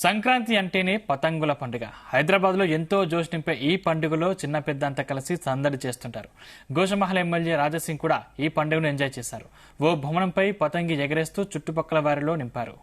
సంక్రాంతి అంటేనే పతంగుల పండుగ. హైదరాబాద్లో ఎంతో జోష్ నింపే ఈ పండుగలో చిన్న పెద్ద అంతా కలిసి సందడి చేస్తుంటారు. గోషమహల్ ఎమ్మెల్యే రాజాసింగ్ కూడా ఈ పండుగను ఎంజాయ్ చేశారు. ఓ భవనంపై పతంగి ఎగరేస్తూ చుట్టుపక్కల వారిలో నింపారు.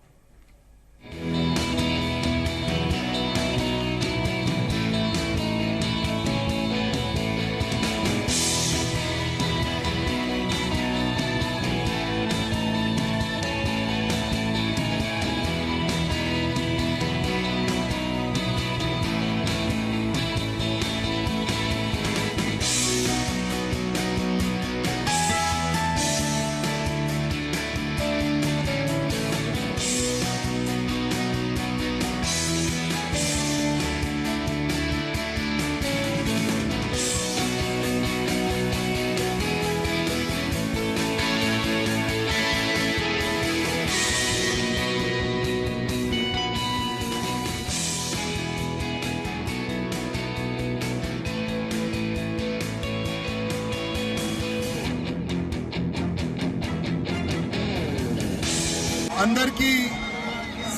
అందరికీ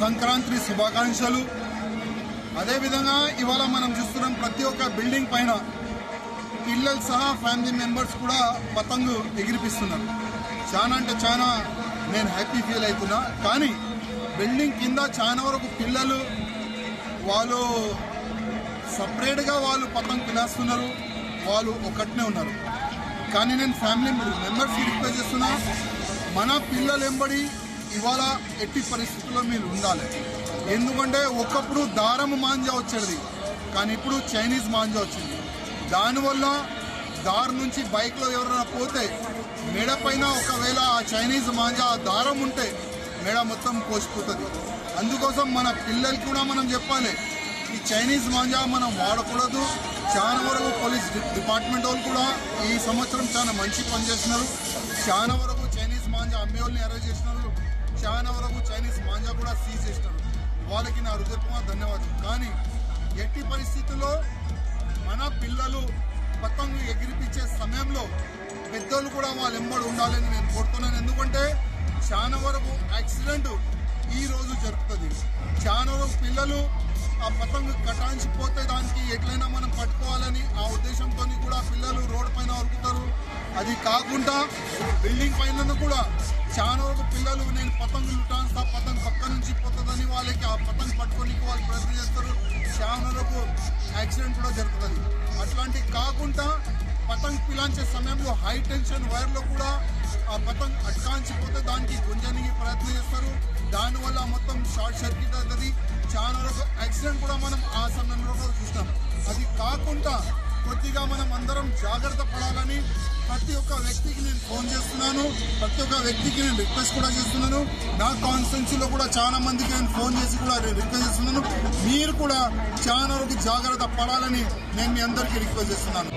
సంక్రాంతి శుభాకాంక్షలు. అదేవిధంగా ఇవాళ మనం చూస్తున్నాం ప్రతి ఒక్క బిల్డింగ్ పైన పిల్లలు సహా ఫ్యామిలీ మెంబర్స్ కూడా పతంగు ఎగిరిపిస్తున్నారు. చాలా అంటే చాలా నేను హ్యాపీ ఫీల్ అవుతున్నా. కానీ బిల్డింగ్ కింద చాలా వరకు పిల్లలు వాళ్ళు సపరేట్గా వాళ్ళు పతంగు పిలేస్తున్నారు, వాళ్ళు ఒకటినే ఉన్నారు. కానీ నేను ఫ్యామిలీ మెంబర్స్కి రిక్వెస్ట్ చేస్తున్నా, మన పిల్లలు ఎంబడి ఇవాళ ఎట్టి పరిస్థితుల్లో మీరు ఉండాలి. ఎందుకంటే ఒకప్పుడు దారం మాంజా వచ్చేది, కానీ ఇప్పుడు చైనీస్ మాంజా వచ్చింది. దానివల్ల దారి నుంచి బైక్లో ఎవరైనా పోతే మెడ పైన ఒకవేళ ఆ చైనీస్ మాంజా ఆ దారం ఉంటే మెడ మొత్తం కోసిపోతుంది. అందుకోసం మన పిల్లలకి కూడా మనం చెప్పాలి, ఈ చైనీస్ మాంజా మనం వాడకూడదు. చాలా వరకు పోలీస్ డిపార్ట్మెంట్ వాళ్ళు కూడా ఈ సంవత్సరం చాలా మంచి పని చేస్తున్నారు. చాలా వరకు చైనీస్ మాంజా అమ్మే వాళ్ళని అరెస్ట్ చేసినారు. చాలా వరకు చైనీస్ మాంజా కూడా సీజ్ చేసినారు. వాళ్ళకి నా హృదయపూర్వక ధన్యవాదాలు. కానీ ఎట్టి పరిస్థితుల్లో మన పిల్లలు పతంగు ఎగిరిపించే సమయంలో పెద్దోళ్ళు కూడా వాళ్ళు ఎంబడి ఉండాలని నేను కోరుతున్నాను. ఎందుకంటే చాలా వరకు యాక్సిడెంట్ ఈ రోజు జరుగుతుంది. చాలా వరకు పిల్లలు ఆ పతంగు కటాయించిపోతే దానికి ఎట్లయినా మనం పట్టుకోవాలని ఆ ఉద్దేశంతో కూడా పిల్లలు రోడ్డు పైన ఉరుకుతారు. అది కాకుండా బిల్డింగ్ పైన కూడా చాలా వరకు పిల్లలు నేను పతంగు లుటాన్స్తా, పతంగు పక్క నుంచి పోతుందని వాళ్ళకి ఆ పతంగు పట్టుకోనికి వాళ్ళు ప్రయత్నం చేస్తారు. చాలా వరకు యాక్సిడెంట్ కూడా జరుగుతుంది. అట్లాంటివి కాకుండా పతంగ్ పిలాంచే సమయంలో హై టెన్షన్ వైర్లో కూడా ఆ పతంగ్ అట్కాంచిపోతే దానికి గుంజడానికి ప్రయత్నం చేస్తారు. దానివల్ల మొత్తం షార్ట్ సర్క్యూట్ అవుతుంది. చాలా వరకు యాక్సిడెంట్ కూడా మనం ఆ సమయంలో కూడా చూస్తాం. అది కాకుండా కొద్దిగా మనం అందరం జాగ్రత్త పడాలని ప్రతి ఒక్క వ్యక్తికి నేను ఫోన్ చేస్తున్నాను. ప్రతి ఒక్క వ్యక్తికి నేను రిక్వెస్ట్ కూడా చేస్తున్నాను. నా కాన్స్టిట్యున్సీలో కూడా చాలా మందికి నేను ఫోన్ చేసి కూడా రిక్వెస్ట్ చేస్తున్నాను. మీరు కూడా చాలా వరకు జాగ్రత్త పడాలని నేను మీ అందరికీ రిక్వెస్ట్ చేస్తున్నాను.